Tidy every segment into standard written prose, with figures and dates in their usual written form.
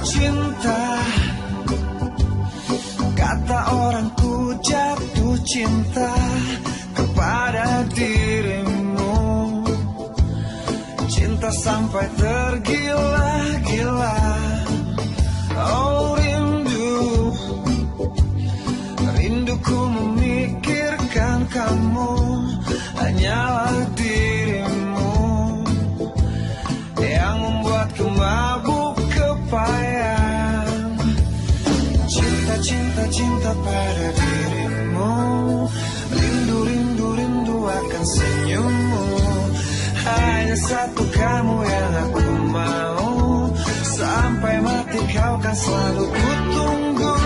cinta, kata orang ku jatuh cinta kepada dirimu. Cinta sampai tergila-gila. Oh rindu, rinduku memikirkan kamu. Hanyalah dirimu yang membuatku mabuk kepayang. Cinta, cinta, cinta pada dirimu. Rindu, rindu, rindu akan senyummu. Hanya satu kamu yang aku mau. Sampai mati kau kan selalu ku tunggu.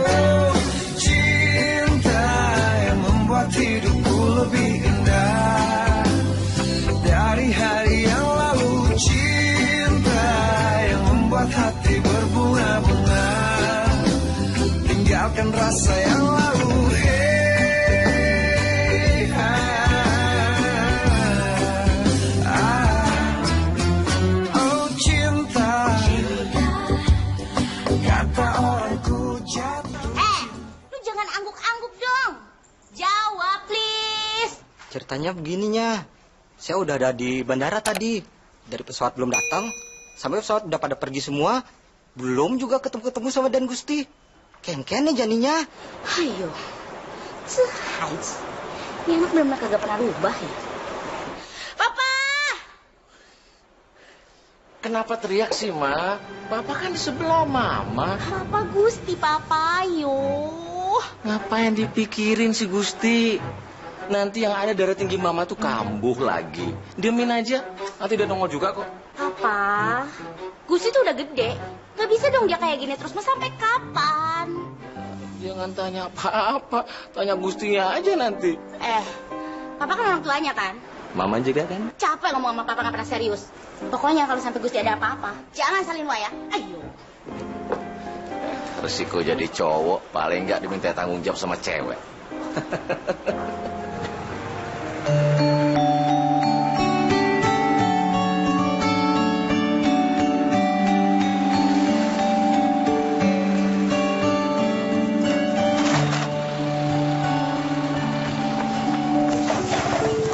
Oh, cinta yang membuat hidupku lebih indah dari hari yang lalu. Cinta yang membuat hati berbunga-bunga. Tinggalkan rasa yang lalu. Oh cinta, kata orangku jatuh. Lu jangan angguk-angguk dong. Jawab please. Ceritanya begininya. Saya udah ada di bandara tadi. Dari pesawat belum datang, sampai pesawat udah pada pergi semua. Belum juga ketemu-ketemu sama Dan Gusti. Ken-ken nih janinya. Ayo. Sehais. Ini anak benar-benar kagak pernah rubah ya. Papa! Kenapa teriak sih, Ma? Papa kan di sebelah Mama. Papa Gusti, Papa, ayo. Ngapain dipikirin si Gusti? Nanti yang ada darah tinggi Mama tuh kambuh lagi. Diemin aja, nanti dia nongol juga kok. Papa, Gusti tuh udah gede. Gak bisa dong dia kayak gini terus. Mau sampai kapan? Jangan tanya apa-apa, tanya Gustinya aja nanti. Papa kan orang tuanya kan? Mama juga kan? Capek ngomong sama Papa gak pernah serius. Pokoknya kalau sampai Gusti ada apa-apa, jangan salin wah ya. Ayo. Resiko jadi cowok, paling nggak diminta tanggung jawab sama cewek.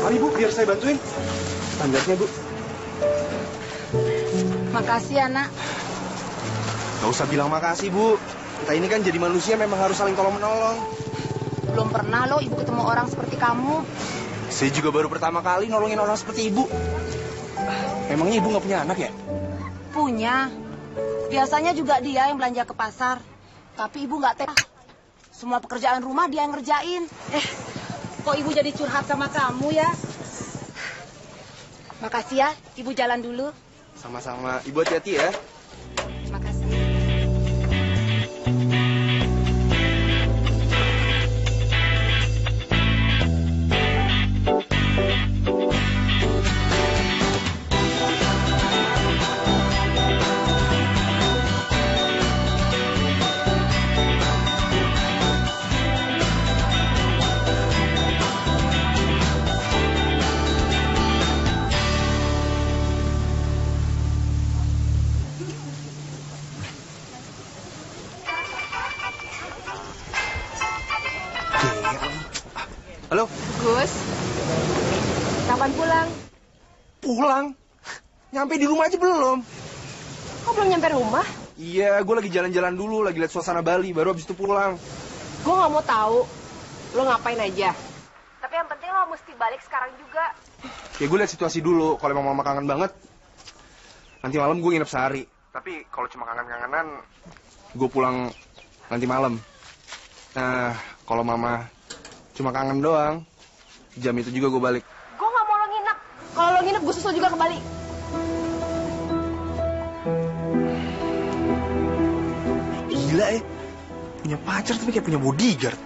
Mari Bu, biar saya bantuin. Standarnya Bu. Makasih anak. Gak usah bilang makasih Bu. Kita ini kan jadi manusia memang harus saling tolong menolong. Belum pernah loh ibu ketemu orang seperti kamu. Saya juga baru pertama kali nolongin orang seperti Ibu. Emangnya Ibu gak punya anak ya? Punya. Biasanya juga dia yang belanja ke pasar. Tapi ibu gak tega. Semua pekerjaan rumah dia yang ngerjain. Kok ibu jadi curhat sama kamu ya? Makasih ya, ibu jalan dulu. Sama-sama. Ibu hati-hati ya. Makasih. Halo? Gus, kapan pulang? Pulang? Nyampe di rumah aja belum? Kok belum nyampe rumah? Iya, gue lagi jalan-jalan dulu, lagi lihat suasana Bali, baru habis itu pulang. Gue gak mau tahu. Lo ngapain aja. Tapi yang penting lo mesti balik sekarang juga. Ya gue lihat situasi dulu, kalau emang mama kangen banget, nanti malam gue nginep sehari. Tapi kalau cuma kangen-kangenan, gue pulang nanti malam. Nah, kalau mama cuma kangen doang, jam itu juga gue balik. Gue gak mau lo nginep. Kalau lo nginep, gue susul juga ke Bali. Gila ya, punya pacar tapi kayak punya bodyguard.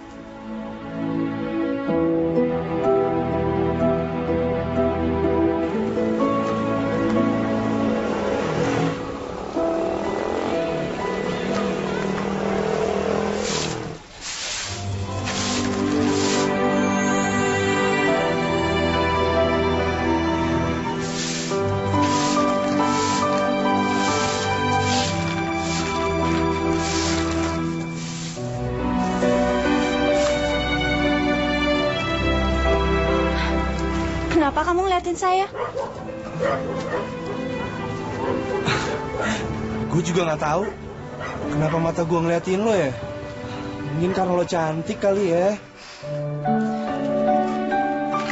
ngeliatin saya? Gue juga nggak tahu kenapa mata gue ngeliatin lo ya. Mungkin karena lo cantik kali ya.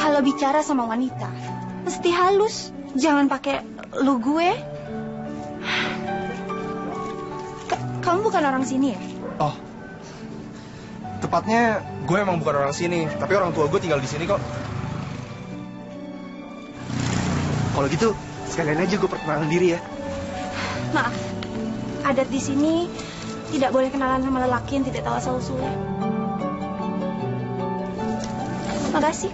Kalau bicara sama wanita, mesti halus. Jangan pakai lu gue. Kamu bukan orang sini ya? Oh, tepatnya gue emang bukan orang sini, tapi orang tua gue tinggal di sini kok. Kalau gitu, sekalian aja gue perkenalan diri ya. Maaf, adat di sini tidak boleh kenalan sama lelaki yang tidak tahu asal-usulnya. Makasih.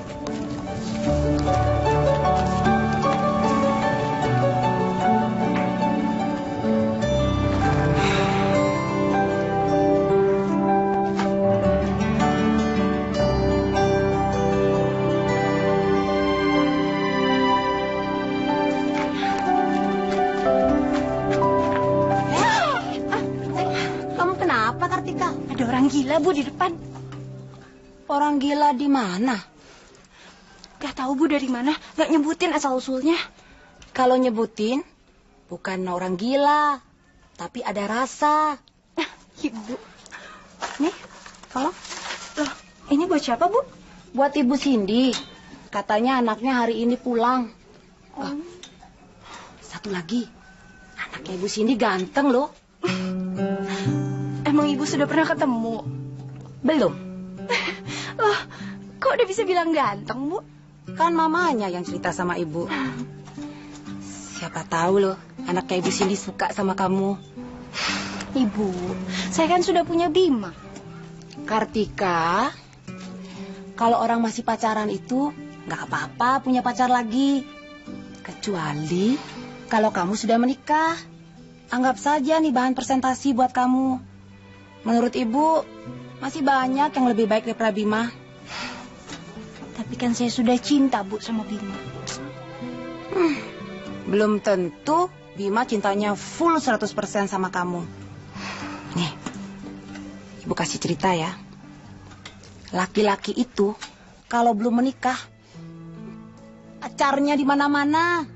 Kamu kenapa, Kartika? Ada orang gila, Bu, di depan. Orang gila di mana? Gak tahu, Bu, dari mana. Gak nyebutin asal-usulnya. Kalau nyebutin, bukan orang gila, tapi ada rasa. Ibu. Nih, tolong. Loh, ini buat siapa, Bu? Buat Ibu Cindy. Katanya anaknya hari ini pulang. Oh. Satu lagi, anaknya Ibu Cindy ganteng loh. Emang Ibu sudah pernah ketemu? Belum. Loh, kok udah bisa bilang ganteng, Bu? Kan mamanya yang cerita sama Ibu. Siapa tahu loh, anaknya Ibu Cindy suka sama kamu. Ibu, saya kan sudah punya Bima. Kartika, kalau orang masih pacaran itu nggak apa-apa punya pacar lagi. Kecuali kalau kamu sudah menikah. Anggap saja nih bahan presentasi buat kamu. Menurut Ibu, masih banyak yang lebih baik daripada Bima. Tapi kan saya sudah cinta, Bu, sama Bima. Belum tentu Bima cintanya full 100% sama kamu. Nih, Ibu kasih cerita ya. Laki-laki itu kalau belum menikah, pacarnya di mana-mana.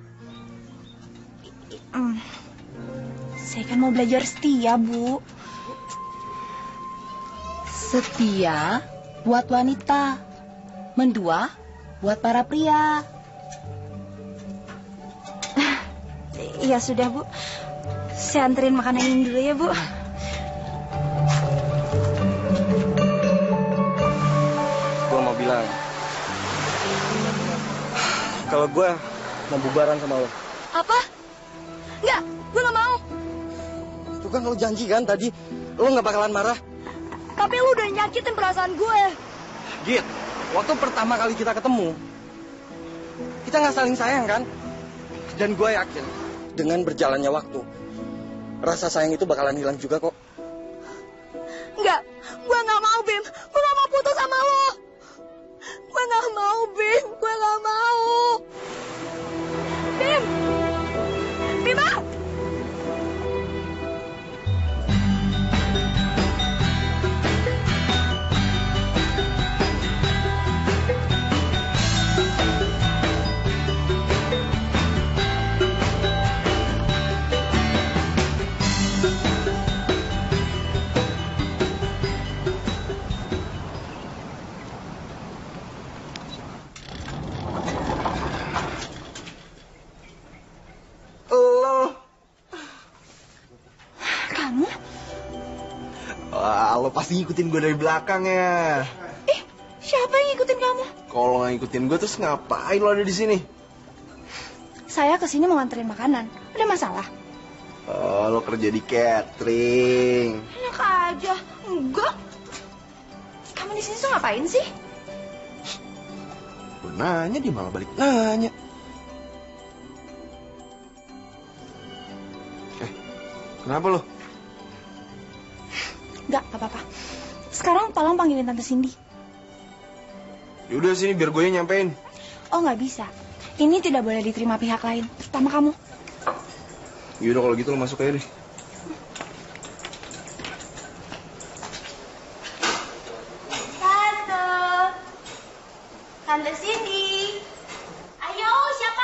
Saya kan mau belajar setia, Bu. Setia buat wanita, mendua buat para pria. Iya sudah, Bu. Saya anterin makanan ini dulu ya, Bu. Gue mau bilang, kalau gue mau bubaran sama lo. Apa? Enggak, gue gak mau. Itu kan lo janji kan tadi, lo gak bakalan marah. Tapi lu udah nyakitin perasaan gue. Git, waktu pertama kali kita ketemu, kita gak saling sayang kan? Dan gue yakin, dengan berjalannya waktu, rasa sayang itu bakalan hilang juga kok. Enggak, gue gak mau, Bim. Gue gak mau putus sama lo. Gue gak mau, Bim. Gue gak mau. Bim! Bima! Kamu? Wah, lo pasti ngikutin gue dari belakang ya. Siapa yang ngikutin kamu? Kalau nggak ngikutin gue terus ngapain lo ada di sini? Saya kesini mau nganterin makanan. Ada masalah? Oh, lo kerja di catering. Enak aja. Enggak. Kamu di sini tuh ngapain sih? Gue nanya, dia malah balik nanya. Kenapa lo? Enggak, apa-apa. Sekarang tolong panggilin Tante Cindy. Yaudah sini biar gue yang nyampein. Oh, nggak bisa. Ini tidak boleh diterima pihak lain, terutama kamu. Yaudah kalau gitu lo masuk aja deh. Tante Cindy. Ayo, siapa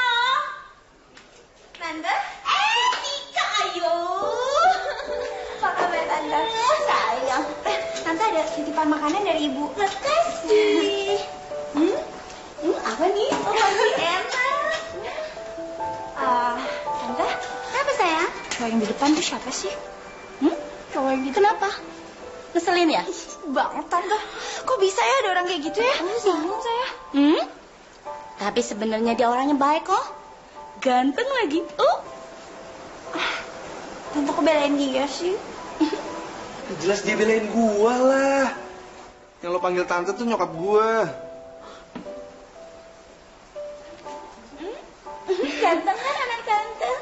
Tante. Tika, ayo. Apa kabar, Tante? Sayang. Tante ada titipan makanan dari Ibu. Makasih. Apa nih? Oh, masih enak. Tante, kenapa sayang? Cowok yang di depan tuh siapa sih? Cowok yang di Kenapa? Ngeselin ya? Banget, Tante. Kok bisa ya ada orang kayak gitu ya? Bingung saya. Tapi sebenarnya dia orangnya baik kok. Ganteng lagi. Tante kok belain dia sih? Jelas dia belain gua lah. Yang lo panggil tante tuh nyokap gua. Ganteng kan anak tante?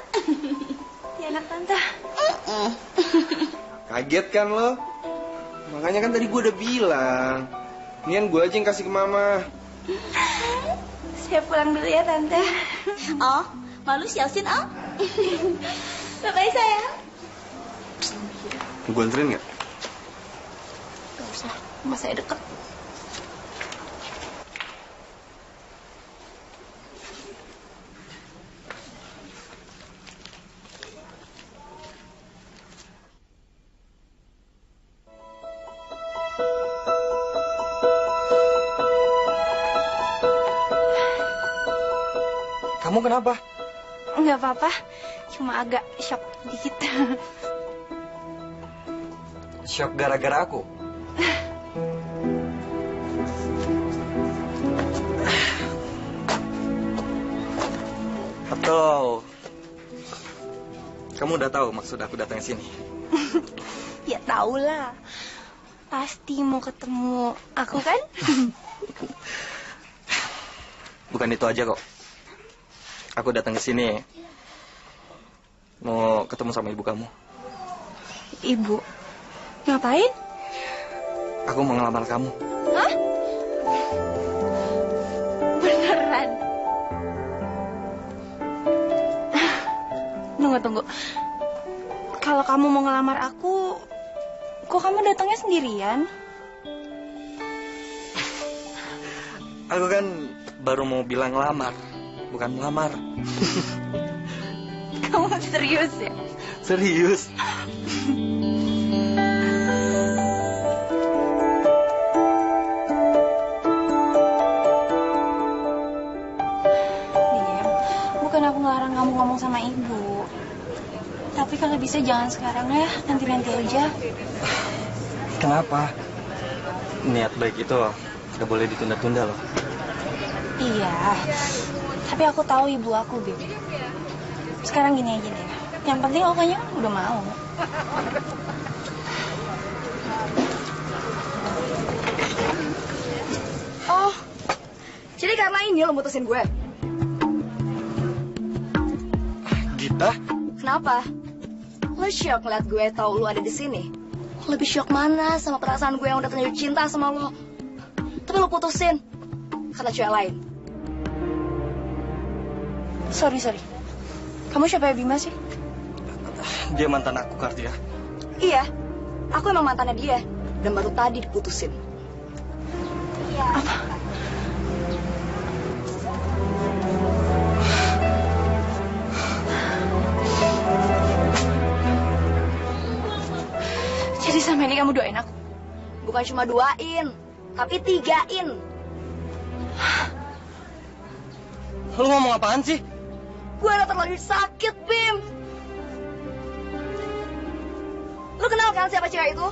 Ya anak tante. Kaget kan lo? Makanya kan tadi gua udah bilang. Nian gua aja yang kasih ke mama. Saya pulang dulu ya tante. Oh, malu siasin oh. Bye-bye sayang. Gua anterin nggak? Gak usah, rumah saya deket. Kamu kenapa? Nggak apa-apa, cuma agak shock dikit. Shock gara-gara aku? Atau kamu udah tahu maksud aku datang ke sini? Ya tau lah, pasti mau ketemu aku kan? Bukan itu aja kok. Aku datang ke sini mau ketemu sama ibu kamu. Ibu, ngapain? Aku mau ngelamar kamu. Hah? Beneran? Tunggu. Kalau kamu mau ngelamar aku, kok kamu datangnya sendirian? Aku kan baru mau bilang ngelamar, bukan melamar. Kamu serius ya? Serius? Bim, bukan aku ngelarang kamu ngomong sama ibu. Tapi kalau bisa jangan sekarang ya, nanti-nanti aja. Kenapa? Niat baik itu gak boleh ditunda-tunda loh. Iya, tapi aku tahu ibu aku, Bim. Sekarang gini aja deh. Yang penting aku kayaknya udah mau. Oh, jadi karena ini lo mutusin gue? Gita? Kenapa? Lo shock ngeliat gue tahu lo ada di sini? Lebih shock mana sama perasaan gue yang udah terlanjur cinta sama lo? Tapi lo putusin karena cewek lain. Sorry. Kamu siapa ya Bima sih? Dia mantan aku, Kartia. Iya, aku emang mantannya dia. Dan baru tadi diputusin. Apa? Jadi sama ini kamu doain aku? Bukan cuma doain, tapi 3-in. Lu ngomong apaan sih? Gue udah terlanjur sakit, Bim. Lu kenal kan siapa cewek itu?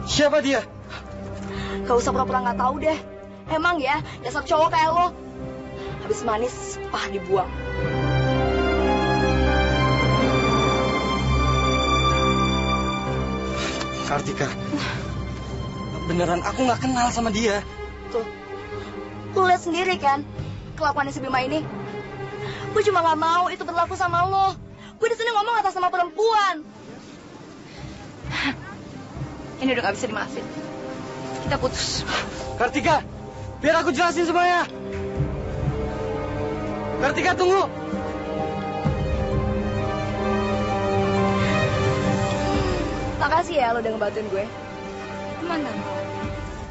Siapa dia? Gak usah pura-pura gak tahu deh. Emang ya, dasar cowok kayak lo. Habis manis, pah dibuang. Kartika. Beneran aku gak kenal sama dia. Tuh, lu lihat sendiri kan kelakuannya si Bima ini. Gue cuma gak mau itu berlaku sama lo. Gue di sini ngomong atas nama perempuan. Ini udah gak bisa dimaafin. Kita putus. Kartika, biar aku jelasin semuanya. Kartika, tunggu. Makasih ya lo udah ngebantuin gue. Mana?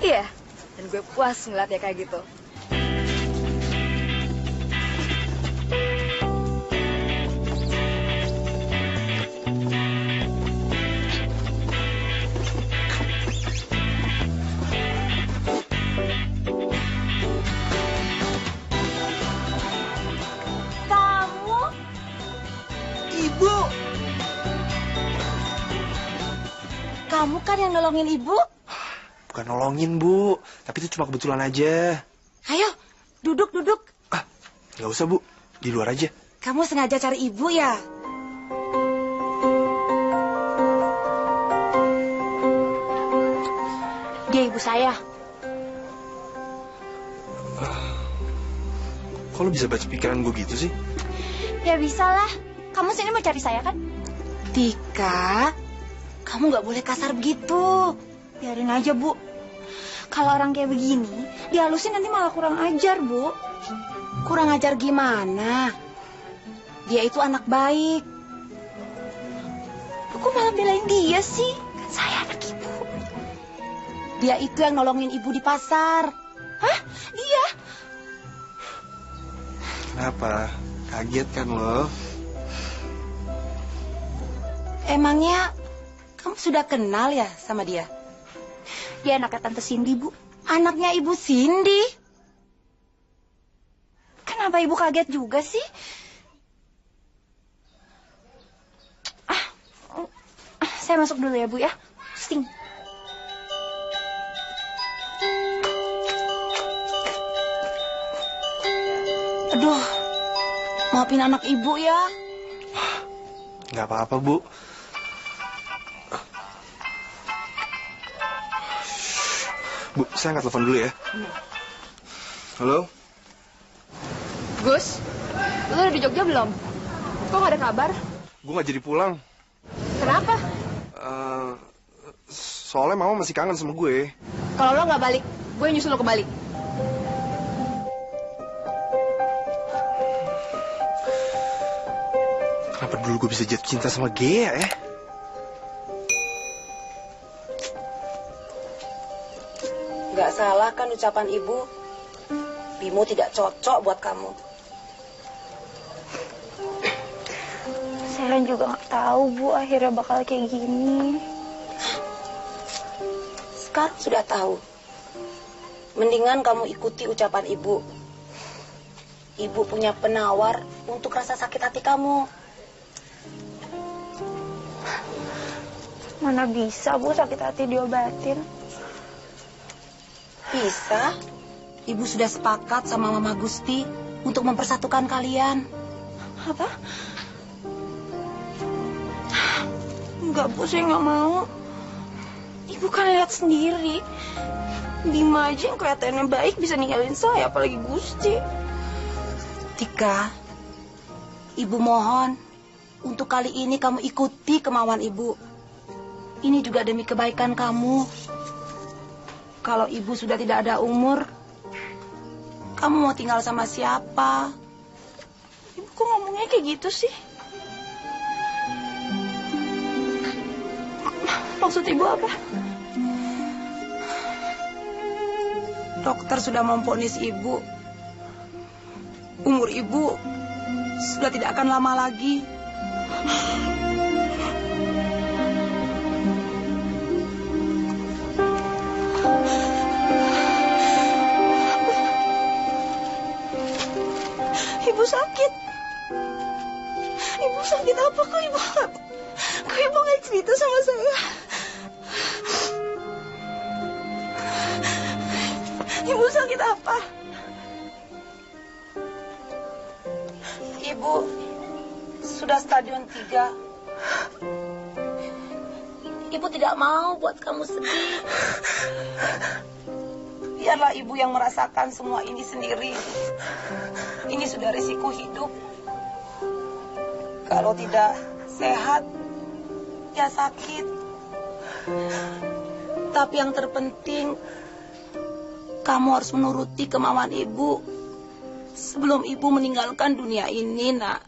Iya, dan Dan gue puas ngeliat ya kayak gitu. Kamu? Ibu! Kamu kan yang nolongin ibu. Bukan nolongin, Bu. Tapi itu cuma kebetulan aja. Ayo, duduk. Nggak usah, Bu. Di luar aja. Kamu sengaja cari ibu ya? Dia ibu saya. Kok lo bisa baca pikiran gue gitu sih? Ya bisa lah. Kamu sini mau cari saya kan? Tika, kamu nggak boleh kasar begitu. Biarin aja, Bu. Kalau orang kayak begini, dihalusin nanti malah kurang ajar, Bu. Kurang ajar gimana? Dia itu anak baik. Kok malah belain dia sih? Kan saya anak ibu. Dia itu yang nolongin ibu di pasar. Hah? Dia? Kenapa? Kaget kan lo? Emangnya kamu sudah kenal ya sama dia? Dia anaknya Tante Cindy, Bu. Anaknya Ibu Cindy? Kenapa Ibu kaget juga sih? Saya masuk dulu ya, Bu ya. Sting. Aduh, maafin anak ibu ya. Nggak apa-apa, Bu. Bu, saya angkat telepon dulu ya. Halo? Gus, lu udah di Jogja belum? Kok gak ada kabar? Gue nggak jadi pulang. Kenapa? Soalnya mama masih kangen sama gue. Kalau lo gak balik, gue nyusul lo ke Bali. Kenapa dulu gue bisa jatuh cinta sama Gea ya? Nggak salah kan ucapan ibu? Bimo tidak cocok buat kamu. Saya juga gak tahu, Bu, akhirnya bakal kayak gini. Sekarang sudah tahu. Mendingan kamu ikuti ucapan ibu. Ibu punya penawar untuk rasa sakit hati kamu. Mana bisa, Bu, sakit hati diobatin. Bisa. Ibu sudah sepakat sama Mama Gusti untuk mempersatukan kalian. Apa? Enggak, Bu, saya nggak mau. Ibu kan lihat sendiri. Bima aja yang kelihatannya baik bisa ninggalin saya, apalagi Gusti. Tika, ibu mohon untuk kali ini kamu ikuti kemauan ibu. Ini juga demi kebaikan kamu. Kalau ibu sudah tidak ada umur, kamu mau tinggal sama siapa? Ibu kok ngomongnya kayak gitu sih? Maksud ibu apa? Dokter sudah memvonis ibu. Umur ibu sudah tidak akan lama lagi. Ibu sakit. Ibu sakit apa? Kok ibu nggak cerita sama saya? Ibu sakit apa? Ibu sudah stadion 3. Ibu tidak mau buat kamu sedih. Biarlah ibu yang merasakan semua ini sendiri. Ini sudah risiko hidup. Kalau tidak sehat, ya sakit. Tapi yang terpenting, kamu harus menuruti kemauan ibu sebelum ibu meninggalkan dunia ini, nak.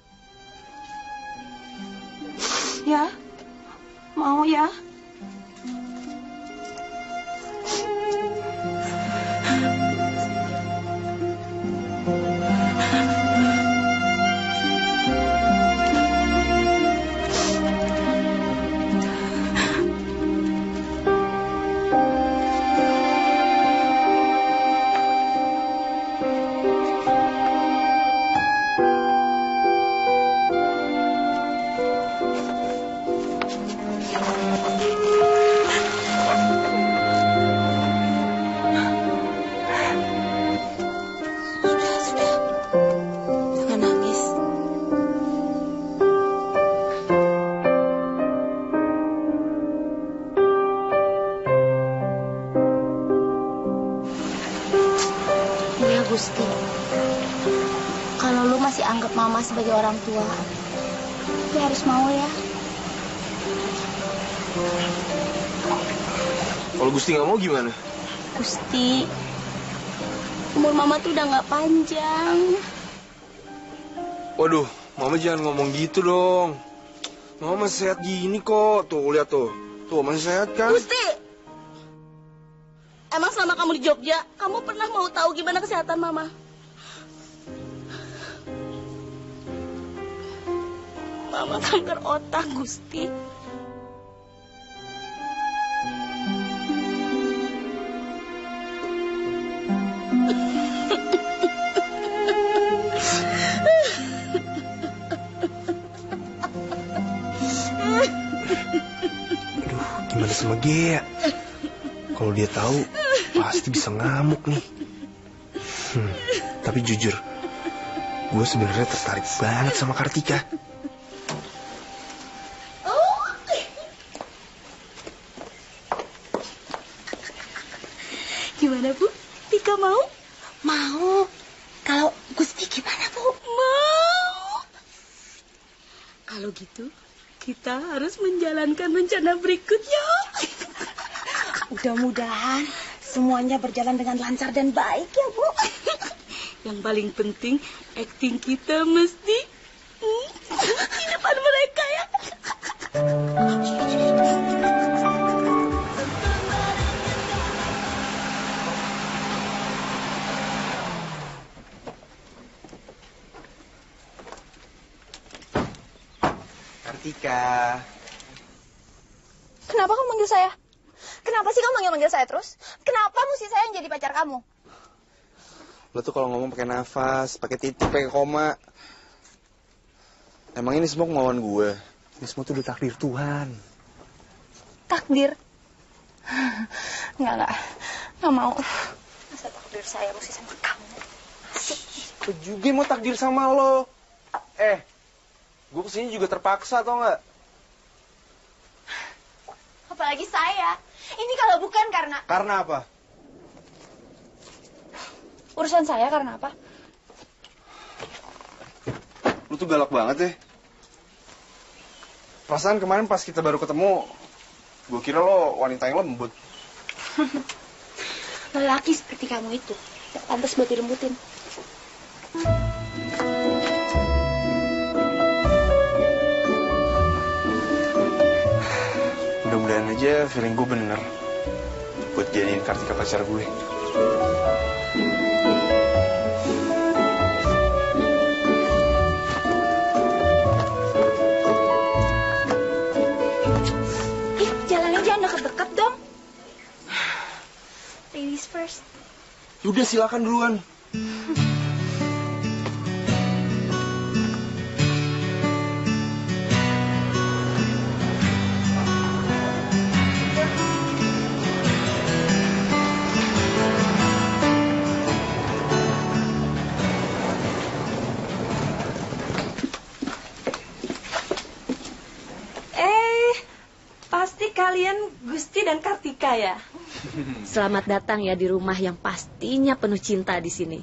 Ya, mau ya? Kalau lu masih anggap mama sebagai orang tua, lu harus mau ya. Kalau Gusti nggak mau gimana? Gusti, umur mama tuh udah nggak panjang. Waduh, mama jangan ngomong gitu dong. Mama masih sehat gini kok. Tuh, lihat tuh. Tuh, masih sehat kan? Gusti! Emang selama kamu di Jogja, kamu pernah mau tahu gimana kesehatan mama? Mama kanker otak, Gusti. Gimana sama Gea? Kalau dia tahu, pasti bisa ngamuk nih. Tapi jujur, gue sebenarnya tertarik banget sama Kartika. Gimana, Bu? Tika mau? Mau. Kalau Gusti gimana, Bu? Mau. Kalau gitu, kita harus menjalankan rencana berikutnya. Mudah-mudahan semuanya berjalan dengan lancar dan baik ya, Bu. Yang paling penting, acting kita mesti di depan mereka ya. Kartika. Kenapa kamu manggil saya? Kenapa sih kamu manggil-manggil saya terus? Kenapa mesti saya yang jadi pacar kamu? Lo tuh kalau ngomong pakai nafas, pakai titik, pakai koma. Emang ini semua kemauan gue. Ini semua tuh udah takdir Tuhan. Takdir? Enggak. Nggak mau. Masa takdir saya mesti sama kamu? Asik. Gue juga mau takdir sama lo. Gue kesini juga terpaksa, tau nggak? Apalagi saya. Ini kalau bukan karena... Karena apa? Urusan saya karena apa? Lu tuh galak banget ya. Perasaan kemarin pas kita baru ketemu, gue kira lo wanita yang lembut. Lelaki seperti kamu itu, gak pantas buat dilembutin. Mudah-mudahan aja feeling gue bener buat jadiin Kartika pacar gue. Jalannya jangan deket-deket dong. Ladies first. Udah silakan duluan. Pasti kalian Gusti dan Kartika ya? Selamat datang ya di rumah yang pastinya penuh cinta di sini.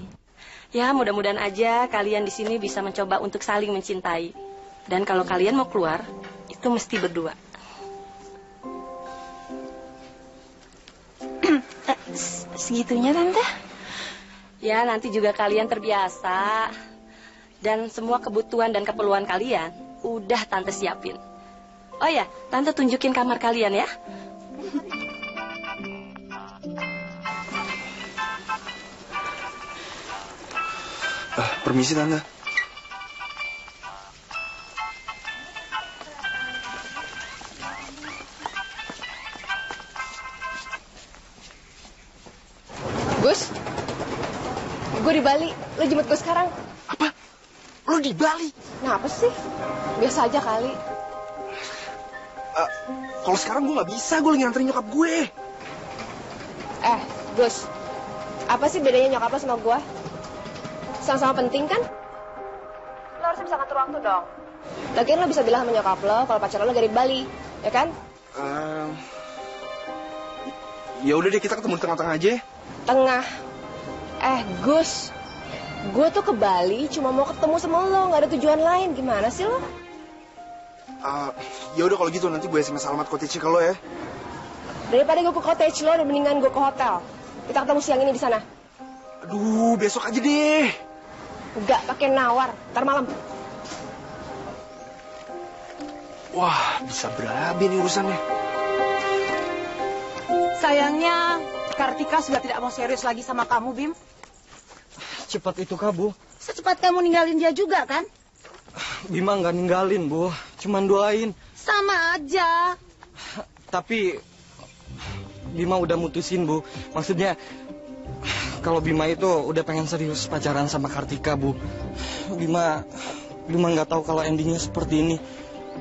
Ya, mudah-mudahan aja kalian di sini bisa mencoba untuk saling mencintai. Dan kalau kalian mau keluar, itu mesti berdua. Segitunya, Tante? Ya, nanti juga kalian terbiasa. Dan semua kebutuhan dan keperluan kalian udah Tante siapin. Oh ya, Tante tunjukin kamar kalian ya. Permisi, Tante. Gus, gue di Bali. Lo jemput gue sekarang. Apa? Lo di Bali? Nah, apa sih? Biasa aja kali. Kalau sekarang gue nggak bisa, gue lagi nganterin nyokap gue. Gus, apa sih bedanya nyokap lo sama gue? Sama-sama penting kan? Lo harusnya bisa ngatur waktu dong. Lagian lo bisa bilang sama nyokap lo kalau pacar lo lagi di Bali, ya kan? Ya udah deh, kita ketemu di tengah-tengah aja. Tengah. Gus, Gue tuh ke Bali cuma mau ketemu sama lo, nggak ada tujuan lain. Gimana sih lo? Ya udah kalau gitu nanti gue SMS alamat cottage ke lo ya. Daripada gue ke cottage lo, mendingan gue ke hotel. Kita ketemu siang ini di sana. Aduh, besok aja deh. Nggak pakai nawar, ntar malam. Wah, bisa berabi nih urusannya. Sayangnya, Kartika sudah tidak mau serius lagi sama kamu, Bim. Cepat itu kah, Bu? Secepat kamu ninggalin dia juga, kan? Bima nggak ninggalin, Bu. Cuman doain. Sama aja. Tapi Bima udah mutusin, Bu. Maksudnya kalau Bima itu udah pengen serius pacaran sama Kartika, Bu. Bima nggak tahu kalau endingnya seperti ini.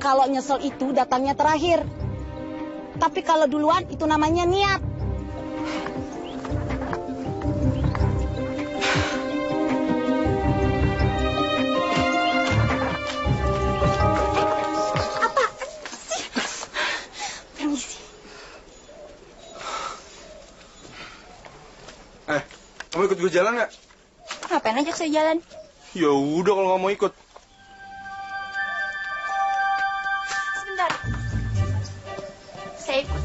Kalau nyesel itu datangnya terakhir. Tapi kalau duluan itu namanya niat. Kamu ikut gue jalan nggak? Ngapain ajak saya jalan? Ya udah kalau nggak mau ikut. Sebentar. Saya ikut.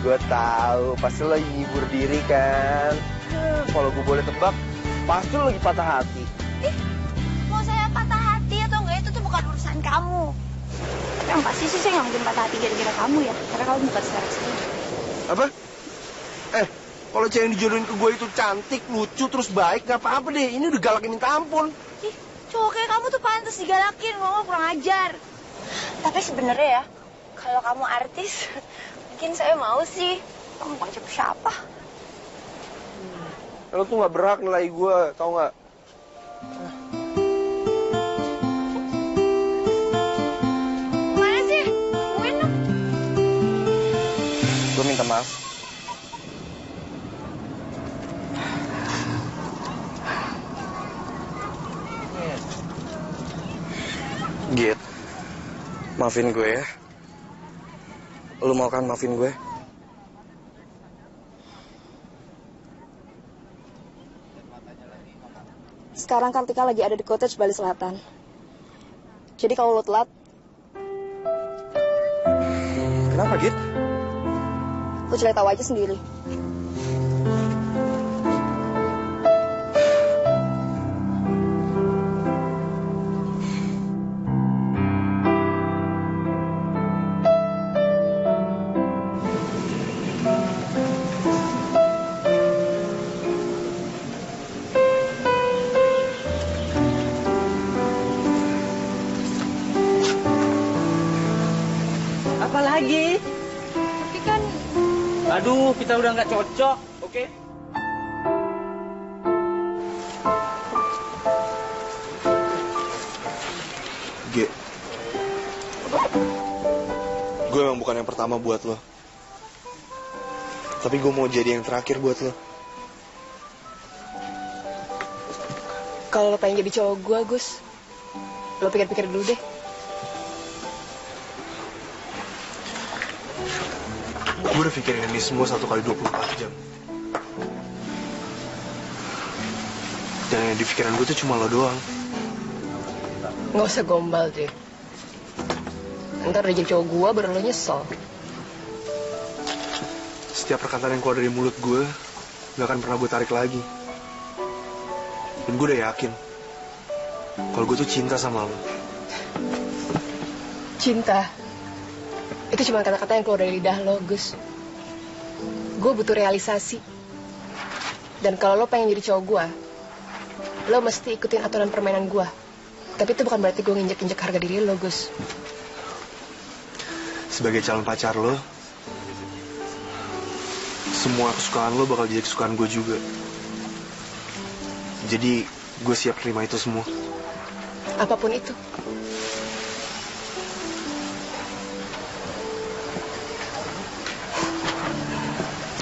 Gue tahu, pasti lo lagi hibur diri kan. Kalau gue boleh tebak, pasti lo lagi patah hati. Mau saya patah hati atau enggak itu tuh bukan urusan kamu. Tapi yang pasti sih saya nggak mungkin patah hati gara-gara kamu ya. Karena kamu bukan selera saya. Apa? Kalau cewek yang dijodohin ke gue itu cantik, lucu, terus baik, nggak apa-apa deh. Ini udah galakin minta ampun. Ih, cowok kayak kamu tuh pantas digalakin, ngomong kurang ajar. Tapi sebenarnya ya, kalau kamu artis, mungkin saya mau sih. Kamu pakai siapa? Lo tuh nggak berhak nilai gue, tau nggak? Mana sih? Tungguin dong. Gue minta maaf. Git, maafin gue ya. Lu mau kan maafin gue? Sekarang Kartika lagi ada di cottage Bali Selatan. Jadi kalau lo telat, Kenapa, Git? lo cari tahu aja sendiri. Apa lagi? Tapi kan Aduh, kita udah nggak cocok, oke? G. Gue emang bukan yang pertama buat lo. Tapi gue mau jadi yang terakhir buat lo. Kalau lo pengen jadi cowok gue, Gus, lo pikir-pikir dulu deh. Gue udah pikirin ini semua 1 kali 24 jam. Dan yang di pikiran gue tuh cuma lo doang. Nggak usah gombal deh. Ntar udah jadi cowok gue, baru lo nyesel. Setiap perkataan yang keluar dari mulut gue gak akan pernah gue tarik lagi. Dan gue udah yakin kalau gue tuh cinta sama lo. Cinta itu cuma kata-kata yang keluar dari lidah lo, Gus. Gue butuh realisasi. Dan kalau lo pengen jadi cowok gue, lo mesti ikutin aturan permainan gue. Tapi itu bukan berarti gue nginjek-injek harga diri lo, Gus. Sebagai calon pacar lo, semua kesukaan lo bakal jadi kesukaan gue juga. Jadi gue siap terima itu semua. Apapun itu.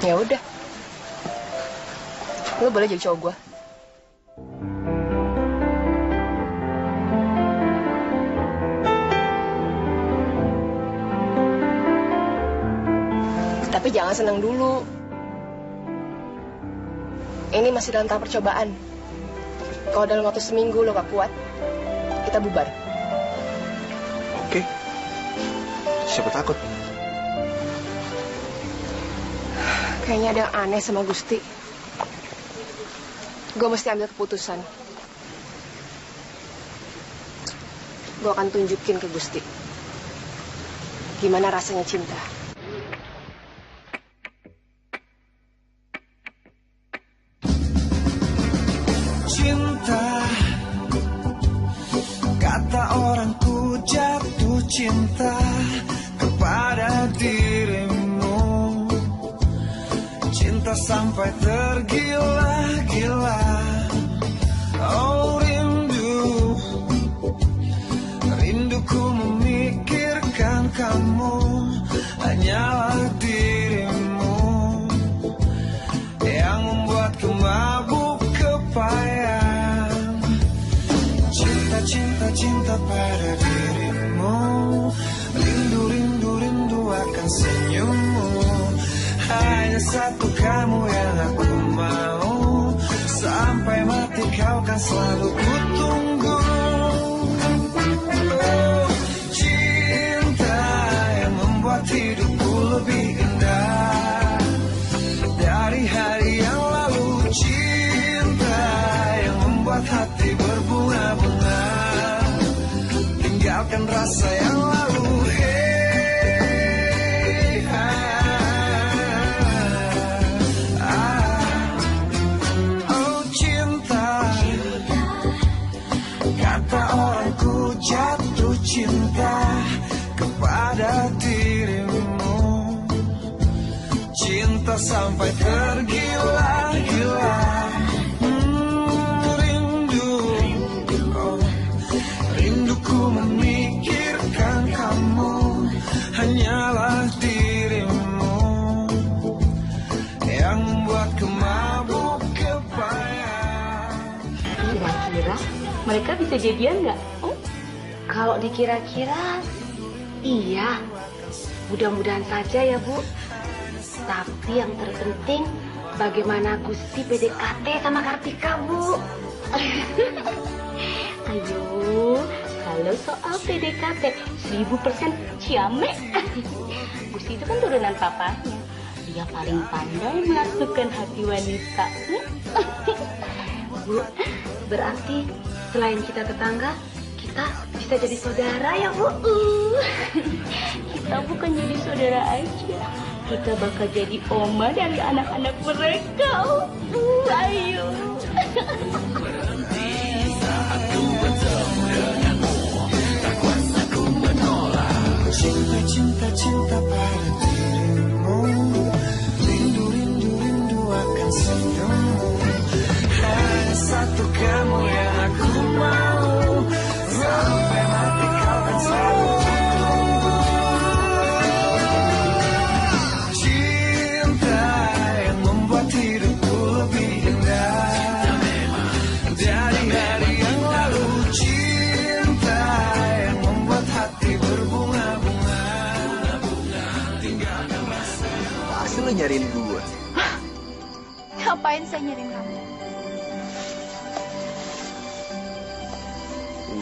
Ya udah. Lo boleh jadi cowok gue. Tapi jangan senang dulu. Ini masih dalam tahap percobaan. Kalau dalam waktu seminggu lo gak kuat, kita bubar. Oke. Siapa takut? Kayaknya ada yang aneh sama Gusti. Gue mesti ambil keputusan. Gue akan tunjukin ke Gusti gimana rasanya cinta. Cinta, kata orang ku jatuh cinta kepada dirimu. Cinta sampai tergila-gila. Oh rindu, rinduku memikirkan kamu. Hanyalah dirimu yang membuatku mabuk kepayang. Cinta, cinta, cinta pada dirimu. Rindu, rindu, rindu akan senyummu. Hanya satu kamu yang aku mau. Sampai mati kau kan selalu ku tunggu. Oh, cinta yang membuat hidupku lebih indah dari hari yang lalu. Cinta yang membuat hati berbunga-bunga. Tinggalkan rasa yang lalu. Oh cinta, kata orang ku jatuh cinta kepada dirimu. Cinta sampai tergila-gila. Rindu, oh, rinduku memikirkan kamu. Hanyalah dirimu yang membuatku mabuk kepayang. Kira-kira mereka bisa jadian nggak? Kalau dikira-kira, iya. Mudah-mudahan saja ya, Bu. Tapi yang terpenting, bagaimana Gusti PDKT sama Kartika, Bu? Ayo, kalau soal PDKT 1000% ciamik. Gusti itu kan turunan papanya. Dia paling pandai menaklukkan hati wanita. Bu, berarti selain kita tetangga, kita bisa jadi saudara ya, Bu? Kita bukan jadi saudara aja. Kita bakal jadi oma dari anak-anak mereka. Ayo. Cinta, cinta, cinta pada dirimu. Rindu, rindu, rindu akan senyummu. Hanya satu kamu yang aku mau. Sampai mati kau kan selalu tunggu. Cinta yang membuat hidupku lebih indah dari hari yang lalu. Cinta yang membuat hati berbunga-bunga. Tinggalkan rasa. Pasti lo nyariin gue. Ngapain saya nyariin kamu?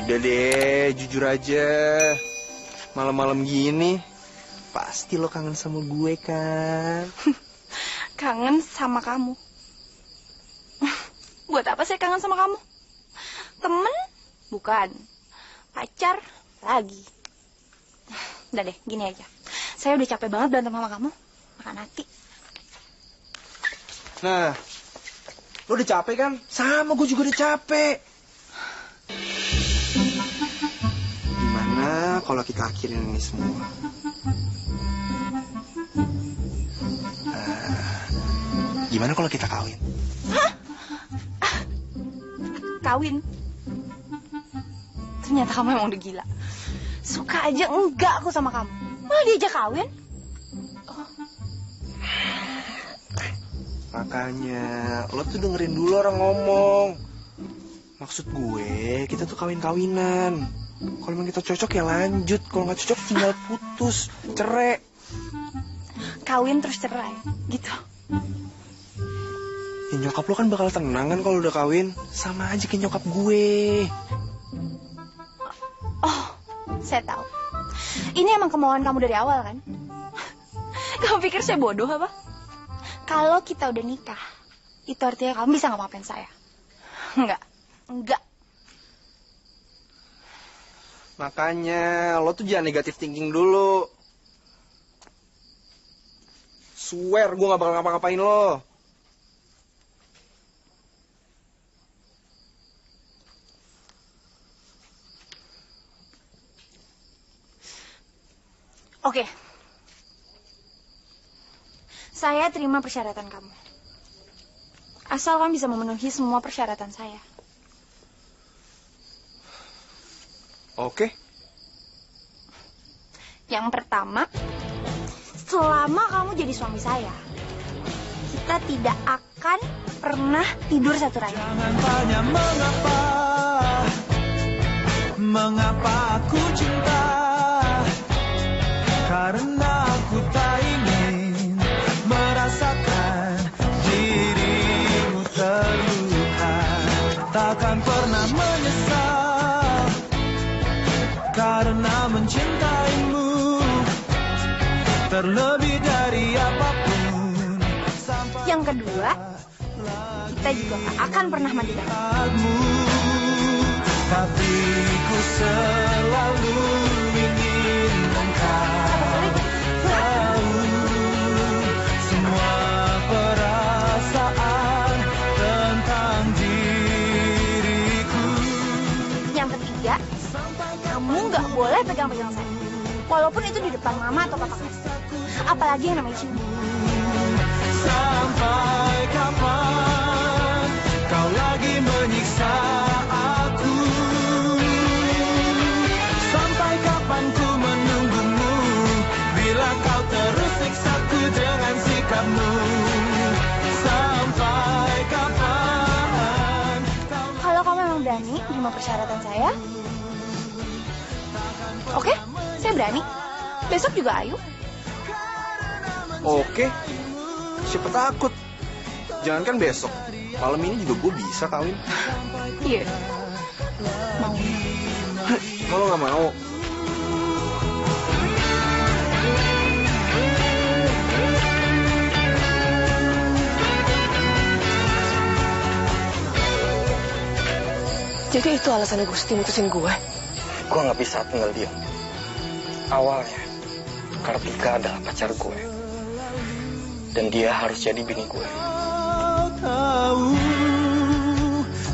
Udah deh, jujur aja. Malam-malam gini, pasti lo kangen sama gue kan? Kangen sama kamu. Buat apa saya kangen sama kamu? Temen? Bukan. Pacar? Lagi. Udah deh, gini aja. Saya udah capek banget berantem sama kamu. Makan hati. Nah, lo udah capek kan? Sama gue juga udah capek. Gimana kalau kita akhirin ini semua? Gimana kalau kita kawin? Kawin? Ternyata kamu emang udah gila. Suka aja enggak aku sama kamu. Malah diajak kawin? Makanya, lo tuh dengerin dulu orang ngomong. Maksud gue, kita tuh kawin-kawinan. Kalau emang kita cocok ya lanjut, kalau nggak cocok tinggal putus, cerai. Kawin terus cerai, gitu. Ya, nyokap lo kan bakal tenang kan kalau udah kawin. Sama aja kayak nyokap gue. Oh, saya tahu. Ini emang kemauan kamu dari awal kan? Kamu pikir saya bodoh apa? Kalau kita udah nikah, itu artinya kamu bisa ngapa-ngapain saya. Enggak. Makanya, lo tuh jangan negatif thinking dulu. Swear, gue gak bakal ngapa-ngapain lo. Oke. Saya terima persyaratan kamu. Asal kamu bisa memenuhi semua persyaratan saya. Oke. Yang pertama, selama kamu jadi suami saya, kita tidak akan pernah tidur satu ranjang. Jangan tanya mengapa aku cinta, karena aku tak ingin merasakan dirimu terluka. Takkan pernah menyesal karena mencintaimu terlebih dari apapun. Yang kedua, kita juga gak akan pernah mandi bareng. Tapi ku selalu ingin engkau tahu semua perasaan tentang diriku. Yang ketiga, kamu gak boleh pegang-pegang saya. Walaupun itu di depan mama atau papa kamu. Apalagi yang namanya cium. Sampai kapan kau lagi menyiksa aku? Sampai kapan ku menunggumu bila kau terus siksaku dengan sikapmu? Sampai kapan? Kalau kamu memang berani terima persyaratan saya, oke, saya berani. Besok juga ayo. Oke. Siapa takut? Jangankan besok, malam ini juga gue bisa kawin. Iya. Mau. Kalau nggak mau, Jadi itu alasan Gusti mutusin gue. Gue nggak bisa tinggal diam. Awalnya, Kartika adalah pacar gue. Dan dia harus jadi bini gue. Tahu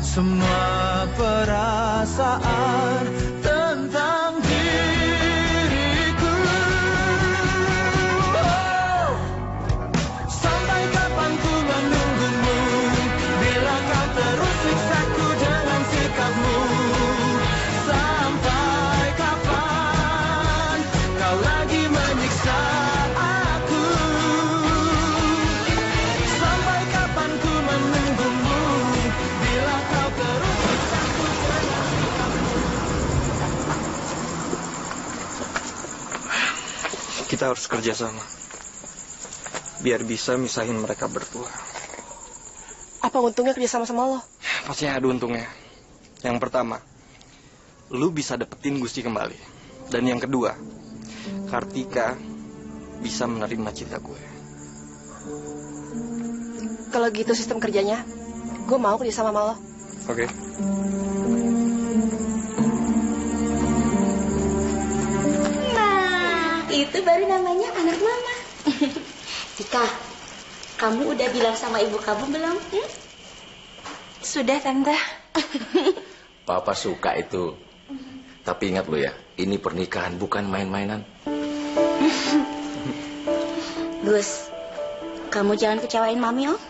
semua perasaan tentang diriku. Sampai kapan ku menunggumu bila kau terus siksaku dengan sikapmu? Sampai kapan kau lagi menyiksa aku? Sampai kapan ku menunggumu bila kau terus siksaku dengan sikapmu? Kita harus kerja sama. Biar bisa misahin mereka berdua. Apa untungnya kerja sama lo? Pasti ada untungnya. Yang pertama, lu bisa dapetin Gusti kembali. Dan yang kedua, Kartika bisa menerima cinta gue. Kalau gitu sistem kerjanya, gue mau kerja sama lo. Oke. Nah, itu baru namanya anak mama. Tika, kamu udah bilang sama ibu kamu belum? Sudah, Tante. Papa suka itu. Tapi ingat lo ya, ini pernikahan bukan main-mainan. Gus, kamu jangan kecewain Mami, oh.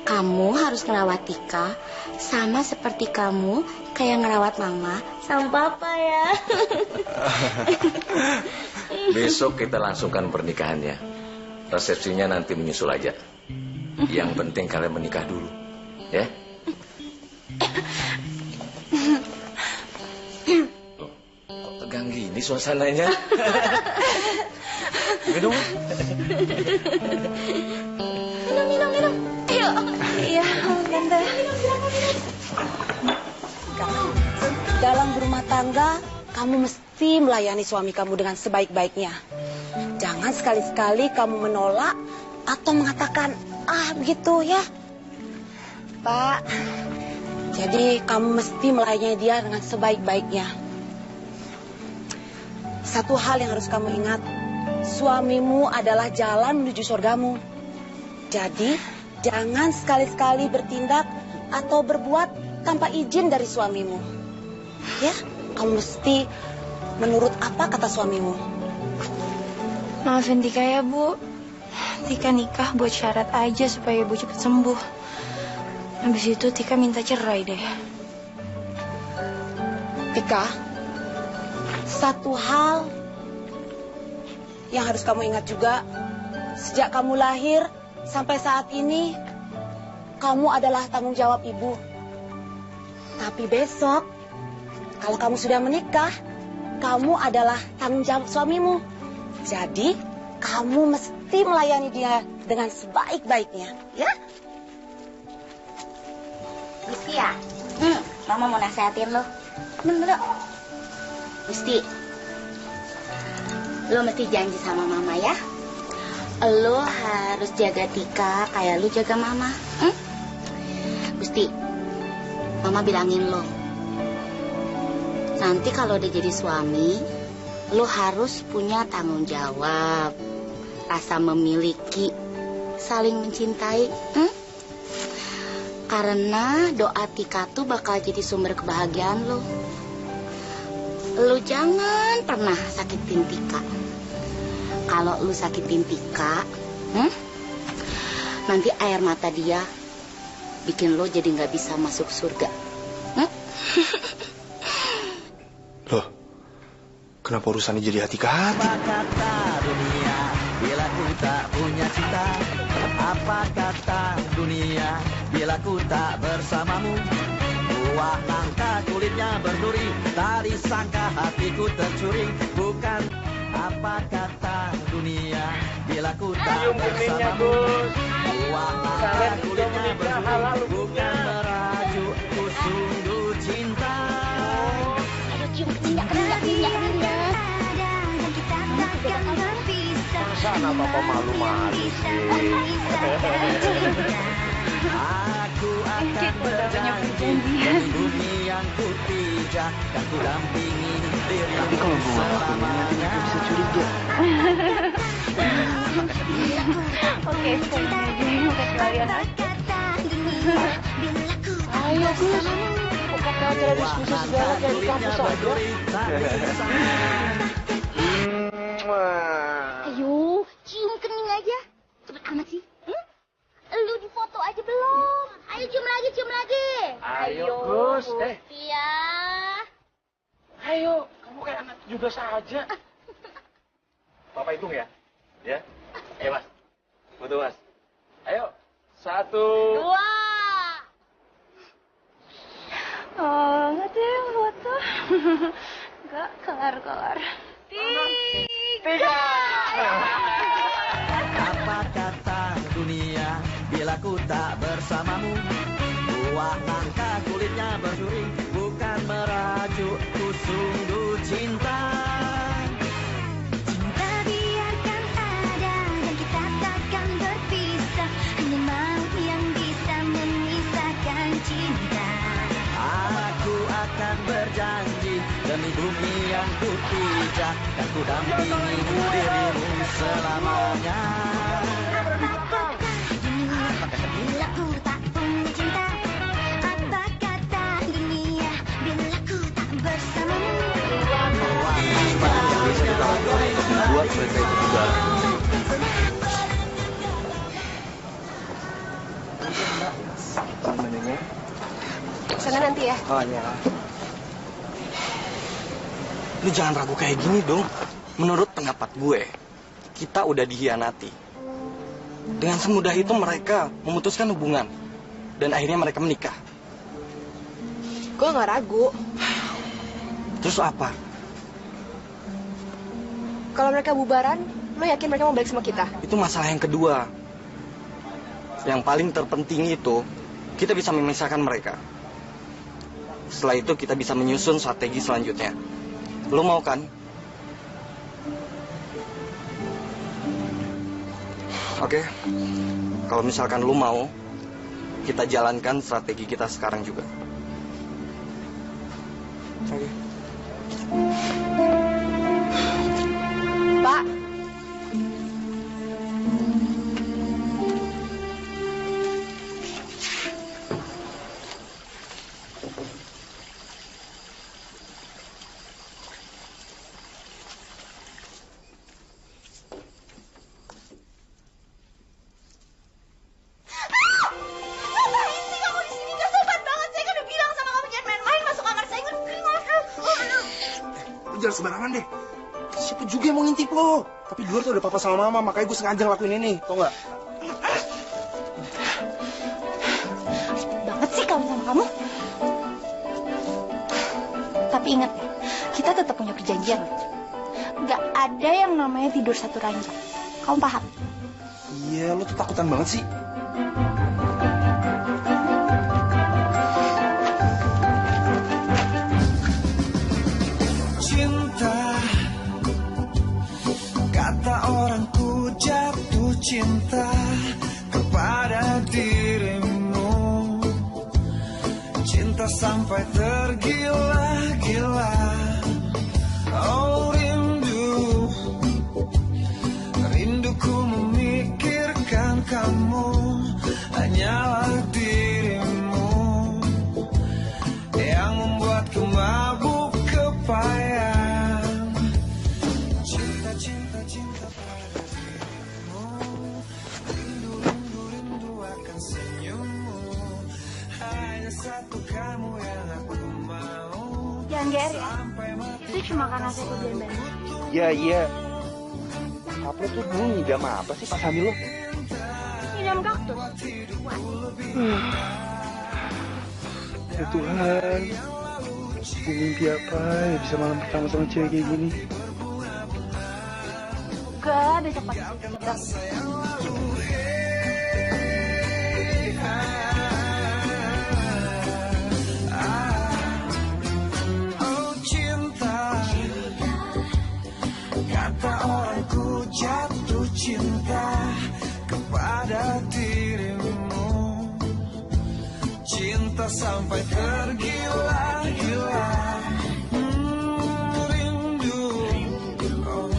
Kamu harus ngerawat Tika sama seperti kamu kayak ngerawat Mama sama Papa ya. Besok kita langsungkan pernikahannya. Resepsinya nanti menyusul aja. Yang penting kalian menikah dulu, ya? Loh, kok tegang gini suasananya? Minum. Minum. Ayo. Iya, Tante. Dalam berumah tangga, kamu mesti melayani suami kamu dengan sebaik-baiknya. Jangan sekali-sekali kamu menolak atau mengatakan, begitu ya. Pak, jadi kamu mesti melayani dia dengan sebaik-baiknya. Satu hal yang harus kamu ingat, suamimu adalah jalan menuju surgamu. Jadi, jangan sekali-sekali bertindak atau berbuat tanpa izin dari suamimu. Ya, kamu mesti menurut apa kata suamimu. Maafin Tika ya, Bu. Tika nikah buat syarat aja supaya Ibu cepat sembuh. Habis itu Tika minta cerai deh. Tika, satu hal yang harus kamu ingat juga, sejak kamu lahir sampai saat ini, kamu adalah tanggung jawab ibu. Tapi besok, kalau kamu sudah menikah, kamu adalah tanggung jawab suamimu. Jadi, kamu mesti melayani dia dengan sebaik-baiknya, ya? Gusti ya? Mama mau nasehatin lo. Bener. Gusti, lo mesti janji sama Mama ya. Lo harus jaga Tika kayak lo jaga Mama. Gusti, Mama bilangin lo. Nanti kalau udah jadi suami, lo harus punya tanggung jawab, rasa memiliki, saling mencintai. Karena doa Tika tuh bakal jadi sumber kebahagiaan lo. Lo jangan pernah sakitin Tika. Kalau lo sakitin Tika, nanti air mata dia bikin lo jadi nggak bisa masuk surga. Loh, kenapa urusannya jadi hati ke hati? Apa kata dunia bila ku tak punya cinta? Apa kata dunia bila ku tak bersamamu? Buah nangka kulitnya berduri, tak disangka hatiku tercuri. Bukan apa kata dunia bila ku tak bersamamu? Buah nangka kulitnya berduri, bukan merajuk ku sungguh cinta. Sana Papa malu-malu sih. Aku akan berjanji dari bumi yang ku pijak dan ku dampingi dirimu. Tapi kalau gue selamanya bisa curiga. Oke, sekarang aja bukan kalian aja. Ayo Gus, kok pakai acara diskusi segala kayak di kampus aja? Ayo, cium kening aja. Cepet amat sih. Lu di foto aja belum? Ayo cium lagi. Ayo Gus, Iya. Ayo, kamu kayak anak juga saja. Papa hitung ya? Ya? Ayo Mas, foto Mas. Ayo, 1, 2. Oh, nggak deh foto. Nggak kelar. 3. Apa kata dunia bila ku tak bersamamu? Buah nangka kulitnya berduri, bukan merajuk ku sungguh cinta. Cinta biarkan ada dan kita takkan berpisah. Hanya maut yang bisa memisahkan cinta. Aku akan berjanji demi bumi yang ku pijak dan ku dampingi dirimu selamanya. Bila ku tak punya cinta, apa kata dunia bila ku tak bersamamu? Buat mereka itu juga. Sana nanti ya. Oh iya. Lu jangan ragu kayak gini dong. Menurut pendapat gue, kita udah dihianati. Dengan semudah itu mereka memutuskan hubungan. Dan akhirnya mereka menikah. Gue nggak ragu. Terus apa? Kalau mereka bubaran, lo yakin mereka mau balik sama kita? Itu masalah yang kedua. Yang paling terpenting itu, kita bisa memisahkan mereka. Setelah itu kita bisa menyusun strategi selanjutnya. Lo mau kan? Oke. Kalau misalkan lo mau, kita jalankan strategi kita sekarang juga. Oke. Pak. Jangan sembarangan deh. Siapa juga yang mau ngintip lo? Tapi di luar tuh ada papa sama mama, makanya gue sengaja ngelakuin ini, tau nggak? Banget sih kamu sama kamu. Tapi ingat ya, kita tetap punya perjanjian. Gak ada yang namanya tidur satu ranjang. Kamu paham? Iya, lo tuh takutan banget sih. Cinta kepada dirimu, cinta sampai tergila-gila. Oh rindu, rinduku memikirkan kamu, hanyalah dirimu yang membuatku mabuk kepayang. Cinta, cinta, cinta pada dirimu. Satu kamu yang aku mau. Jangan GR ya. Itu cuma karena saya kelebihan banyak. Iya. Apa tuh dulu ngidam apa sih pas hamil lo? Ngidam kaktus. Ya Tuhan, aku mimpi apa ya bisa malam pertama sama cewek kayak gini? Gak, besok pagi kita. Jatuh cinta kepada dirimu, cinta sampai tergila-gila. Rindu, oh,